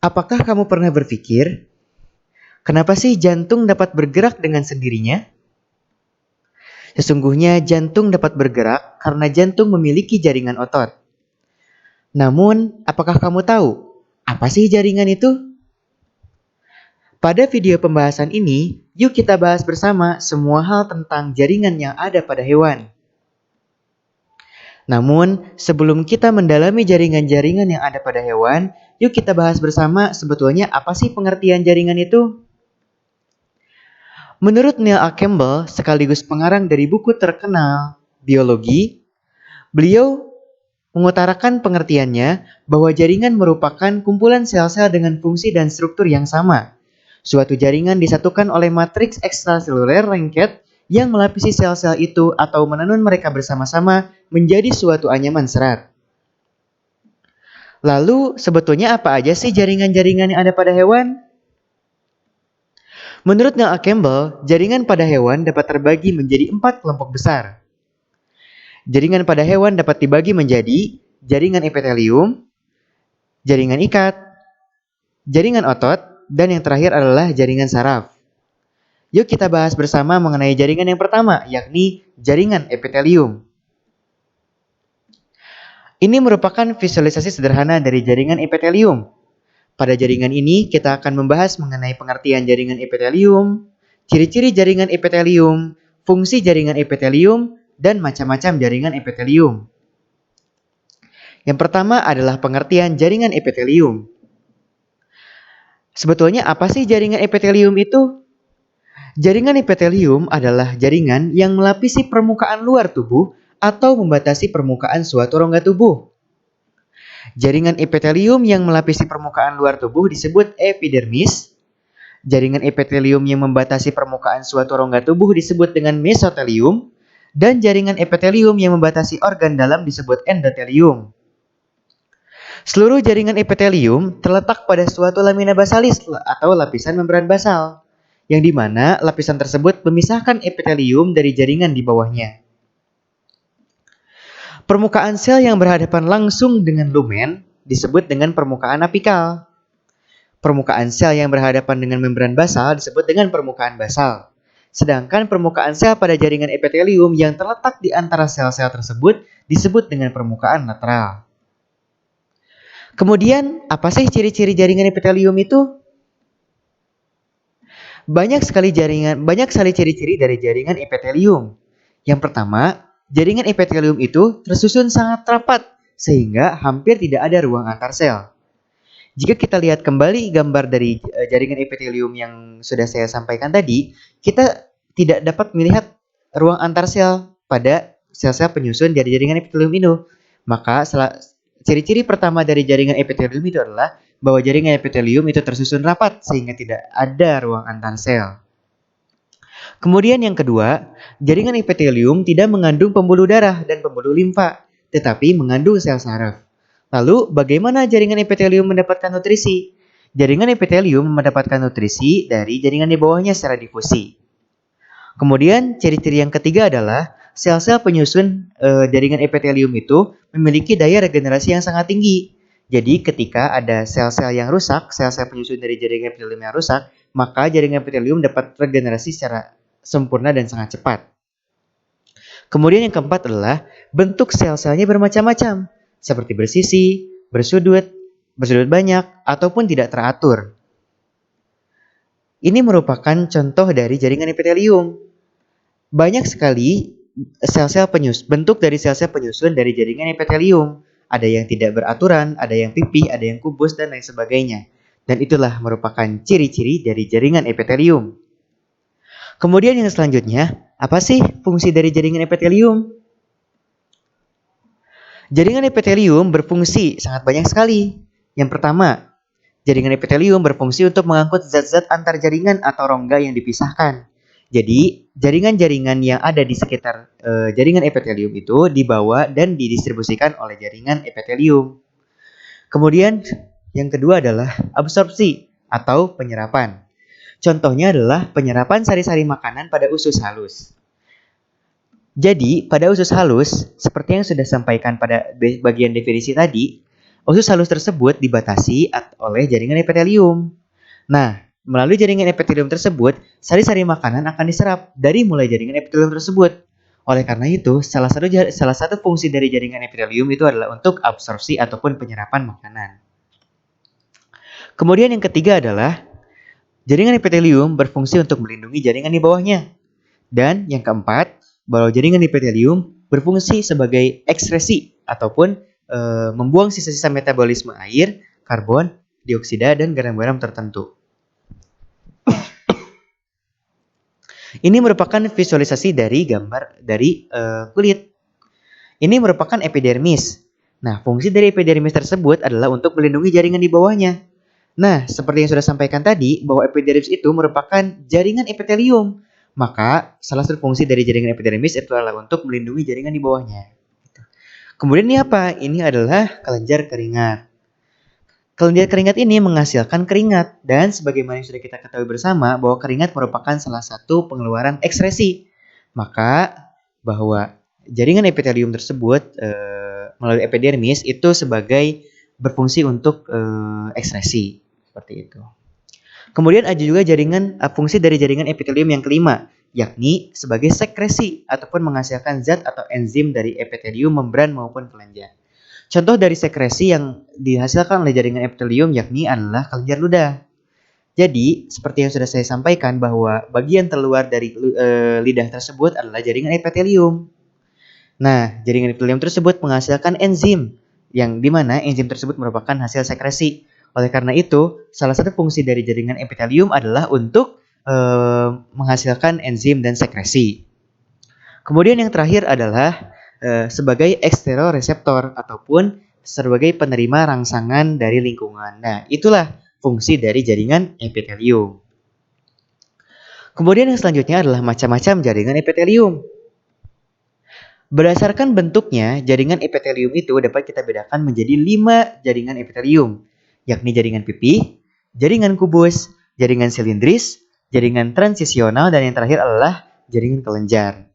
Apakah kamu pernah berpikir, kenapa sih jantung dapat bergerak dengan sendirinya? Sesungguhnya jantung dapat bergerak karena jantung memiliki jaringan otot. Namun, apakah kamu tahu apa sih jaringan itu? Pada video pembahasan ini, yuk kita bahas bersama semua hal tentang jaringan yang ada pada hewan. Namun, sebelum kita mendalami jaringan-jaringan yang ada pada hewan, yuk kita bahas bersama sebetulnya apa sih pengertian jaringan itu? Menurut Neil A. Campbell, sekaligus pengarang dari buku terkenal Biologi, beliau mengutarakan pengertiannya bahwa jaringan merupakan kumpulan sel-sel dengan fungsi dan struktur yang sama. Suatu jaringan disatukan oleh matriks ekstraseluler lengket yang melapisi sel-sel itu atau menenun mereka bersama-sama menjadi suatu anyaman serat. Lalu, sebetulnya apa aja sih jaringan-jaringan yang ada pada hewan? Menurut Neil A. Campbell, jaringan pada hewan dapat terbagi menjadi 4 kelompok besar. Jaringan pada hewan dapat dibagi menjadi jaringan epitelium, jaringan ikat, jaringan otot, dan yang terakhir adalah jaringan saraf. Yuk kita bahas bersama mengenai jaringan yang pertama, yakni jaringan epitelium. Ini merupakan visualisasi sederhana dari jaringan epitelium. Pada jaringan ini, kita akan membahas mengenai pengertian jaringan epitelium, ciri-ciri jaringan epitelium, fungsi jaringan epitelium, dan macam-macam jaringan epitelium. Yang pertama adalah pengertian jaringan epitelium. Sebetulnya apa sih jaringan epitelium itu? Jaringan epitelium adalah jaringan yang melapisi permukaan luar tubuh atau membatasi permukaan suatu rongga tubuh. Jaringan epitelium yang melapisi permukaan luar tubuh disebut epidermis. Jaringan epitelium yang membatasi permukaan suatu rongga tubuh disebut dengan mesotelium. Dan jaringan epitelium yang membatasi organ dalam disebut endotelium. Seluruh jaringan epitelium terletak pada suatu lamina basalis atau lapisan membran basal, yang dimana lapisan tersebut memisahkan epitelium dari jaringan di bawahnya. Permukaan sel yang berhadapan langsung dengan lumen disebut dengan permukaan apikal. Permukaan sel yang berhadapan dengan membran basal disebut dengan permukaan basal. Sedangkan permukaan sel pada jaringan epitelium yang terletak di antara sel-sel tersebut disebut dengan permukaan lateral. Kemudian, apa sih ciri-ciri jaringan epitelium itu? Banyak sekali ciri-ciri dari jaringan epitelium. Yang pertama, jaringan epitelium itu tersusun sangat rapat sehingga hampir tidak ada ruang antar sel. Jika kita lihat kembali gambar dari jaringan epitelium yang sudah saya sampaikan tadi, kita tidak dapat melihat ruang antar sel pada sel-sel penyusun dari jaringan epitelium ini. Maka ciri-ciri pertama dari jaringan epitelium itu adalah bahwa jaringan epitelium itu tersusun rapat sehingga tidak ada ruang antar sel. Kemudian yang kedua, jaringan epitelium tidak mengandung pembuluh darah dan pembuluh limfa, tetapi mengandung sel saraf. Lalu, bagaimana jaringan epitelium mendapatkan nutrisi? Jaringan epitelium mendapatkan nutrisi dari jaringan di bawahnya secara difusi. Kemudian, ciri-ciri yang ketiga adalah sel-sel penyusun jaringan epitelium itu memiliki daya regenerasi yang sangat tinggi. Jadi, ketika ada sel-sel yang rusak, sel-sel penyusun dari jaringan epitelium yang rusak, maka jaringan epitelium dapat regenerasi secara sempurna dan sangat cepat. Kemudian yang keempat adalah bentuk sel-selnya bermacam-macam, seperti bersisi, bersudut banyak, ataupun tidak teratur. Ini merupakan contoh dari jaringan epitelium. Banyak sekali bentuk dari sel-sel penyusun dari jaringan epitelium. Ada yang tidak beraturan, ada yang pipih, ada yang kubus, dan lain sebagainya. Dan itulah merupakan ciri-ciri dari jaringan epitelium. Kemudian yang selanjutnya, apa sih fungsi dari jaringan epitelium? Jaringan epitelium berfungsi sangat banyak sekali. Yang pertama, jaringan epitelium berfungsi untuk mengangkut zat-zat antar jaringan atau rongga yang dipisahkan. Jadi, jaringan-jaringan yang ada di sekitar jaringan epitelium itu dibawa dan didistribusikan oleh jaringan epitelium. Kemudian, yang kedua adalah absorpsi atau penyerapan. Contohnya adalah penyerapan sari-sari makanan pada usus halus. Jadi, pada usus halus, seperti yang sudah disampaikan pada bagian definisi tadi, Usus halus tersebut dibatasi oleh jaringan epitelium. Nah, melalui jaringan epitelium tersebut, sari-sari makanan akan diserap dari mulai jaringan epitelium tersebut. Oleh karena itu, salah satu fungsi dari jaringan epitelium itu adalah untuk absorpsi ataupun penyerapan makanan. Kemudian yang ketiga adalah jaringan epitelium berfungsi untuk melindungi jaringan di bawahnya. Dan yang keempat, bahwa jaringan epitelium berfungsi sebagai ekskresi ataupun membuang sisa-sisa metabolisme air, karbon, dioksida, dan garam-garam tertentu. Ini merupakan visualisasi dari gambar dari kulit. Ini merupakan epidermis. Nah, fungsi dari epidermis tersebut adalah untuk melindungi jaringan di bawahnya. Nah, seperti yang sudah sampaikan tadi, bahwa epidermis itu merupakan jaringan epitelium. Maka, salah satu fungsi dari jaringan epidermis itu adalah untuk melindungi jaringan di bawahnya. Kemudian ini apa? Ini adalah kelenjar keringat. Kelenjar keringat ini menghasilkan keringat. Dan sebagaimana yang sudah kita ketahui bersama, bahwa keringat merupakan salah satu pengeluaran ekskresi. Maka, bahwa jaringan epitelium tersebut melalui epidermis itu sebagai berfungsi untuk ekskresi. Seperti itu. Kemudian ada juga fungsi dari jaringan epitelium yang kelima, yakni sebagai sekresi ataupun menghasilkan zat atau enzim dari epitelium membran maupun kelenjar. Contoh dari sekresi yang dihasilkan oleh jaringan epitelium yakni adalah kelenjar ludah. Jadi, seperti yang sudah saya sampaikan bahwa bagian terluar dari lidah tersebut adalah jaringan epitelium. Nah, jaringan epitelium tersebut menghasilkan enzim, yang dimana enzim tersebut merupakan hasil sekresi. Oleh karena itu, salah satu fungsi dari jaringan epitelium adalah untuk menghasilkan enzim dan sekresi. Kemudian yang terakhir adalah sebagai eksteroreseptor ataupun sebagai penerima rangsangan dari lingkungan. Nah, itulah fungsi dari jaringan epitelium. Kemudian yang selanjutnya adalah macam-macam jaringan epitelium. Berdasarkan bentuknya, jaringan epitelium itu dapat kita bedakan menjadi 5 jaringan epitelium, yakni jaringan pipih, jaringan kubus, jaringan silindris, jaringan transisional, dan yang terakhir adalah jaringan kelenjar.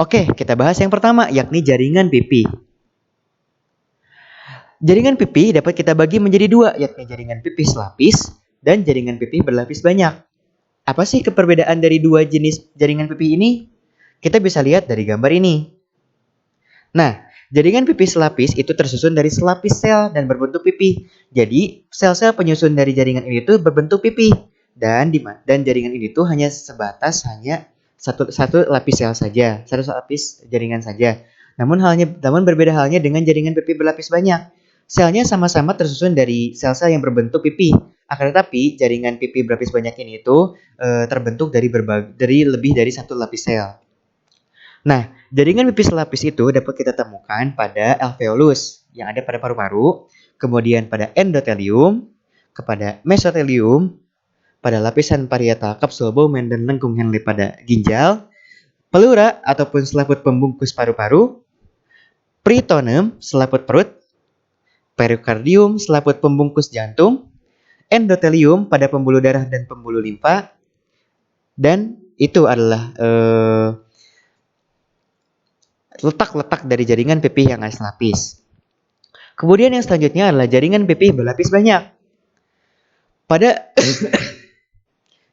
Oke, kita bahas yang pertama, yakni jaringan pipih. Jaringan pipih dapat kita bagi menjadi 2, yakni jaringan pipih selapis dan jaringan pipih berlapis banyak. Apa sih perbedaan dari 2 jenis jaringan pipih ini? Kita bisa lihat dari gambar ini. Nah, jaringan pipih selapis itu tersusun dari selapis sel dan berbentuk pipih. Jadi, sel-sel penyusun dari jaringan ini tuh berbentuk pipih. Dan jaringan ini tuh hanya sebatas satu lapis sel saja, satu lapis jaringan saja. Namun berbeda halnya dengan jaringan pipih berlapis banyak. Selnya sama-sama tersusun dari sel-sel yang berbentuk pipih. Akan tetapi, jaringan pipih berlapis banyak ini tuh terbentuk dari lebih dari satu lapis sel. Nah, jaringan pipih selapis itu dapat kita temukan pada alveolus yang ada pada paru-paru, kemudian pada endotelium, kepada mesotelium, pada lapisan parietal kapsul Bowman dan lengkung Henle pada ginjal, pleura ataupun selaput pembungkus paru-paru, peritoneum selaput perut, perikardium selaput pembungkus jantung, endotelium pada pembuluh darah dan pembuluh limfa, dan itu adalah letak-letak dari jaringan pipih yang selapis. Kemudian yang selanjutnya adalah jaringan pipih berlapis banyak. Pada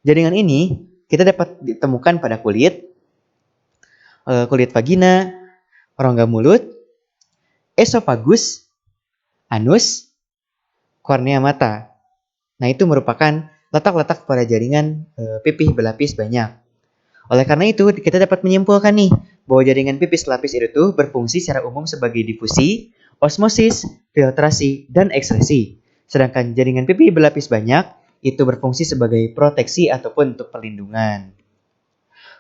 jaringan ini kita dapat ditemukan pada kulit vagina, rongga mulut, esofagus, anus, kornea mata. Nah, itu merupakan letak-letak pada jaringan pipih berlapis banyak. Oleh karena itu, kita dapat menyimpulkan nih bahwa jaringan pipih selapis itu berfungsi secara umum sebagai difusi, osmosis, filtrasi, dan ekskresi. Sedangkan jaringan pipih berlapis banyak itu berfungsi sebagai proteksi ataupun untuk perlindungan.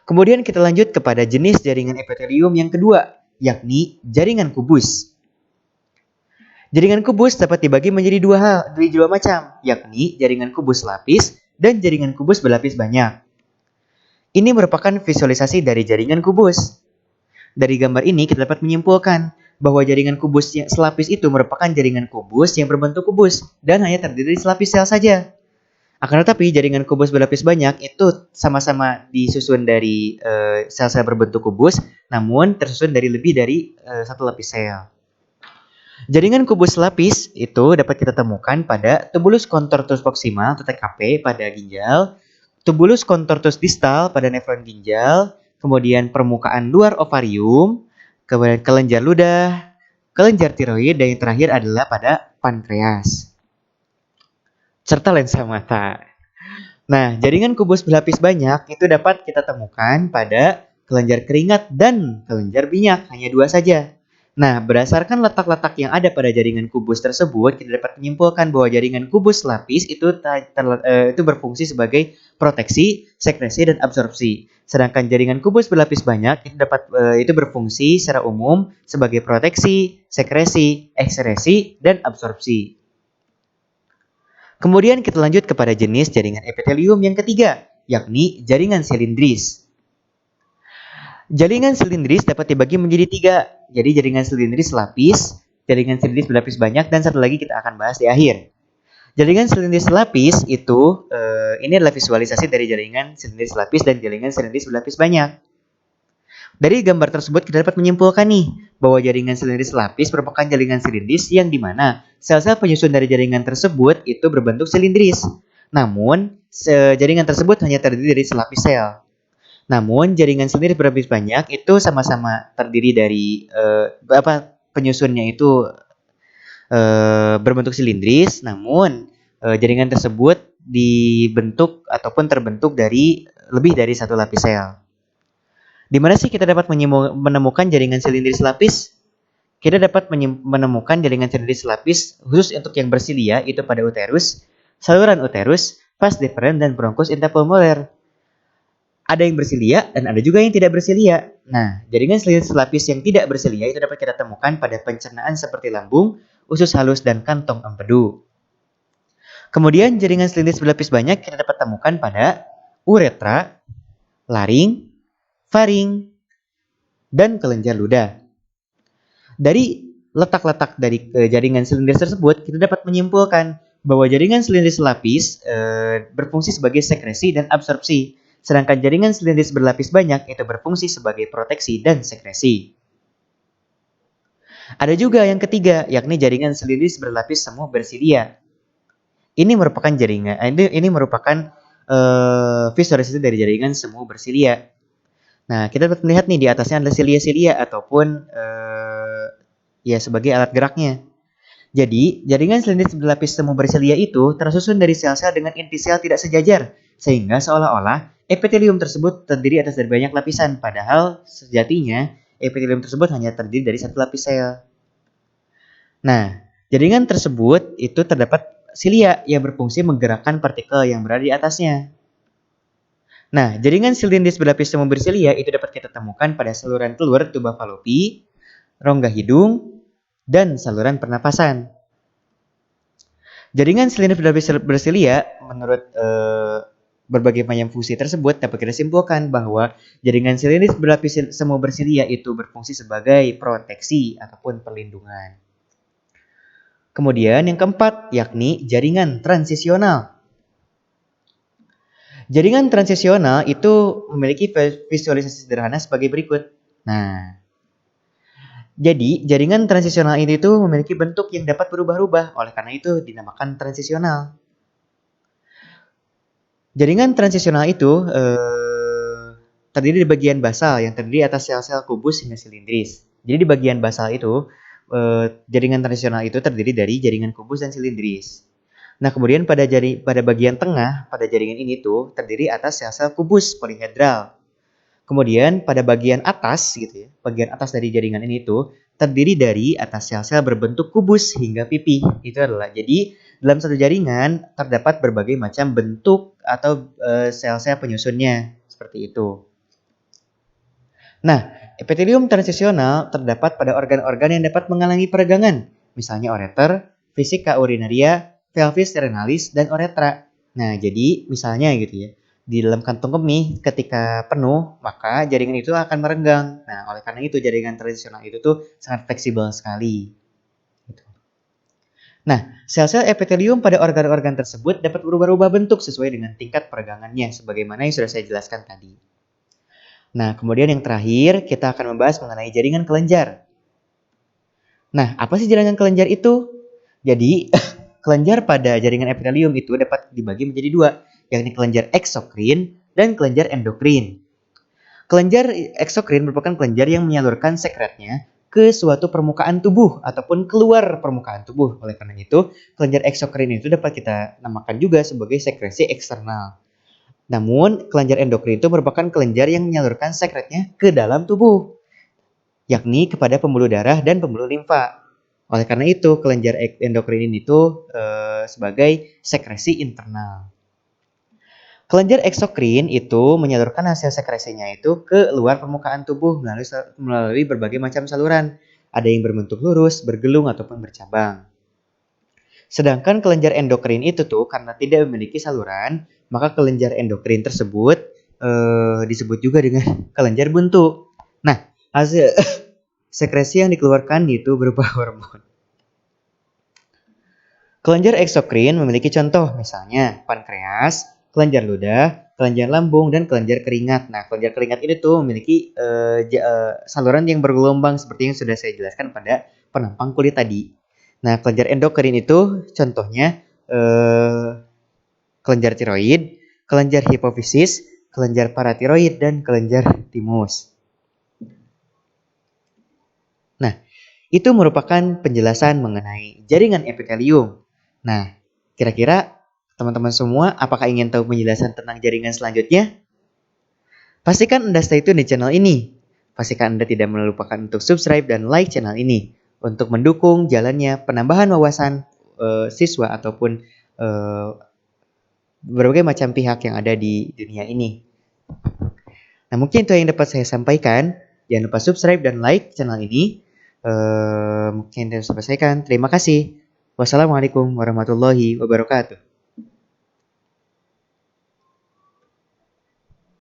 Kemudian kita lanjut kepada jenis jaringan epitelium yang kedua, yakni jaringan kubus. Jaringan kubus dapat dibagi menjadi dua macam, yakni jaringan kubus lapis dan jaringan kubus berlapis banyak. Ini merupakan visualisasi dari jaringan kubus. Dari gambar ini kita dapat menyimpulkan bahwa jaringan kubus yang selapis itu merupakan jaringan kubus yang berbentuk kubus dan hanya terdiri dari selapis sel saja. Akan tetapi jaringan kubus berlapis banyak itu sama-sama disusun dari sel-sel berbentuk kubus, namun tersusun dari lebih dari satu lapis sel. Jaringan kubus lapis itu dapat kita temukan pada tubulus contortus proximal atau TKP pada ginjal, tubulus contortus distal pada nefron ginjal, kemudian permukaan luar ovarium, kemudian kelenjar ludah, kelenjar tiroid, dan yang terakhir adalah pada pankreas, serta lensa mata. Nah, jaringan kubus berlapis banyak itu dapat kita temukan pada kelenjar keringat dan kelenjar minyak, hanya dua saja. Nah, berdasarkan letak-letak yang ada pada jaringan kubus tersebut, kita dapat menyimpulkan bahwa jaringan kubus lapis itu berfungsi sebagai proteksi, sekresi, dan absorpsi. Sedangkan jaringan kubus berlapis banyak itu berfungsi secara umum sebagai proteksi, sekresi, ekskresi, dan absorpsi. Kemudian kita lanjut kepada jenis jaringan epitelium yang ketiga, yakni jaringan silindris. Jaringan silindris dapat dibagi menjadi tiga. Jadi jaringan silindris lapis, jaringan silindris berlapis banyak, dan satu lagi kita akan bahas di akhir. Jaringan silindris lapis itu, ini adalah visualisasi dari jaringan silindris lapis dan jaringan silindris berlapis banyak. Dari gambar tersebut kita dapat menyimpulkan nih bahwa jaringan silindris lapis merupakan jaringan silindris yang dimana sel-sel penyusun dari jaringan tersebut itu berbentuk silindris. Namun, jaringan tersebut hanya terdiri dari selapis sel. Namun, jaringan silindris berlapis banyak itu sama-sama terdiri dari penyusunnya itu berbentuk silindris, namun jaringan tersebut dibentuk ataupun terbentuk dari lebih dari satu lapis sel. Di mana sih kita dapat menemukan jaringan silindris lapis? Kita dapat menemukan jaringan silindris lapis khusus untuk yang bersilia itu pada uterus, saluran uterus, vas deferens, dan bronkus interpulmoner. Ada yang bersilia dan ada juga yang tidak bersilia. Nah, jaringan silindris lapis yang tidak bersilia itu dapat kita temukan pada pencernaan seperti lambung, usus halus, dan kantong empedu. Kemudian jaringan silindris berlapis banyak kita dapat temukan pada uretra, laring, faring, dan kelenjar ludah. Dari letak-letak dari jaringan silindris tersebut, kita dapat menyimpulkan bahwa jaringan silindris lapis berfungsi sebagai sekresi dan absorpsi, sedangkan jaringan silindris berlapis banyak itu berfungsi sebagai proteksi dan sekresi. Ada juga yang ketiga, yakni jaringan silindris berlapis semu bersilia. Ini merupakan visualisasi dari jaringan semu bersilia. Nah, kita dapat melihat nih di atasnya adalah silia-silia ataupun sebagai alat geraknya. Jadi, jaringan silindris berlapis semu bersilia itu tersusun dari sel-sel dengan inti sel tidak sejajar, sehingga seolah-olah epitelium tersebut terdiri atas dari banyak lapisan, padahal sejatinya epitelium tersebut hanya terdiri dari satu lapis sel. Nah, jaringan tersebut itu terdapat silia yang berfungsi menggerakkan partikel yang berada di atasnya. Nah, jaringan silindris berlapis semu bersilia itu dapat kita temukan pada saluran telur tuba falopi, rongga hidung, dan saluran pernapasan. Jaringan silindris berlapis bersilia menurut berbagai macam fungsi tersebut dapat kita simpulkan bahwa jaringan silindris berlapis semu bersilia itu berfungsi sebagai proteksi ataupun perlindungan. Kemudian yang keempat yakni jaringan transisional. Jaringan transisional itu memiliki visualisasi sederhana sebagai berikut. Nah, jadi jaringan transisional ini tuh memiliki bentuk yang dapat berubah-ubah, oleh karena itu dinamakan transisional. Jaringan transisional itu terdiri di bagian basal yang terdiri atas sel-sel kubus hingga silindris. Jadi di bagian basal itu jaringan transisional itu terdiri dari jaringan kubus dan silindris. Nah, kemudian pada bagian tengah pada jaringan ini tuh terdiri atas sel-sel kubus polihedral. Kemudian pada bagian atas gitu ya, bagian atas dari jaringan ini tuh terdiri dari atas sel-sel berbentuk kubus hingga pipih. Itu adalah jadi dalam satu jaringan terdapat berbagai macam bentuk atau sel-sel penyusunnya seperti itu. Nah, epitelium transisional terdapat pada organ-organ yang dapat menghalangi peregangan, misalnya ureter, vesika urinaria, pelvis renalis, dan uretra. Nah, jadi misalnya gitu ya, di dalam kantung kemih ketika penuh, maka jaringan itu akan merenggang. Nah, oleh karena itu jaringan transisional itu tuh sangat fleksibel sekali. Gitu. Nah, sel-sel epitelium pada organ-organ tersebut dapat berubah-ubah bentuk sesuai dengan tingkat peregangannya, sebagaimana yang sudah saya jelaskan tadi. Nah, kemudian yang terakhir kita akan membahas mengenai jaringan kelenjar. Nah, apa sih jaringan kelenjar itu? Jadi, kelenjar pada jaringan epitelium itu dapat dibagi menjadi dua, yakni kelenjar eksokrin dan kelenjar endokrin. Kelenjar eksokrin merupakan kelenjar yang menyalurkan sekretnya ke suatu permukaan tubuh ataupun keluar permukaan tubuh. Oleh karena itu, kelenjar eksokrin itu dapat kita namakan juga sebagai sekresi eksternal. Namun, kelenjar endokrin itu merupakan kelenjar yang menyalurkan sekretnya ke dalam tubuh, yakni kepada pembuluh darah dan pembuluh limfa. Oleh karena itu, kelenjar endokrin ini itu sebagai sekresi internal. Kelenjar eksokrin itu menyalurkan hasil sekresinya itu ke luar permukaan tubuh melalui berbagai macam saluran. Ada yang berbentuk lurus, bergelung, ataupun bercabang. Sedangkan kelenjar endokrin itu tuh karena tidak memiliki saluran, maka kelenjar endokrin tersebut disebut juga dengan kelenjar buntu. Nah, hasil sekresi yang dikeluarkan itu berupa hormon. Kelenjar eksokrin memiliki contoh, misalnya pankreas, kelenjar ludah, kelenjar lambung, dan kelenjar keringat. Nah, kelenjar keringat ini tuh memiliki saluran yang bergelombang seperti yang sudah saya jelaskan pada penampang kulit tadi. Nah, kelenjar endokrin itu contohnya kelenjar tiroid, kelenjar hipofisis, kelenjar paratiroid, dan kelenjar timus. Nah, itu merupakan penjelasan mengenai jaringan epitelium. Nah, kira-kira teman-teman semua apakah ingin tahu penjelasan tentang jaringan selanjutnya? Pastikan Anda stay tune di channel ini. Pastikan Anda tidak melupakan untuk subscribe dan like channel ini untuk mendukung jalannya penambahan wawasan siswa ataupun berbagai macam pihak yang ada di dunia ini. Nah, mungkin itu yang dapat saya sampaikan. Jangan lupa subscribe dan like channel ini. Mungkin itu yang saya sampaikan. Terima kasih. Wassalamualaikum warahmatullahi wabarakatuh.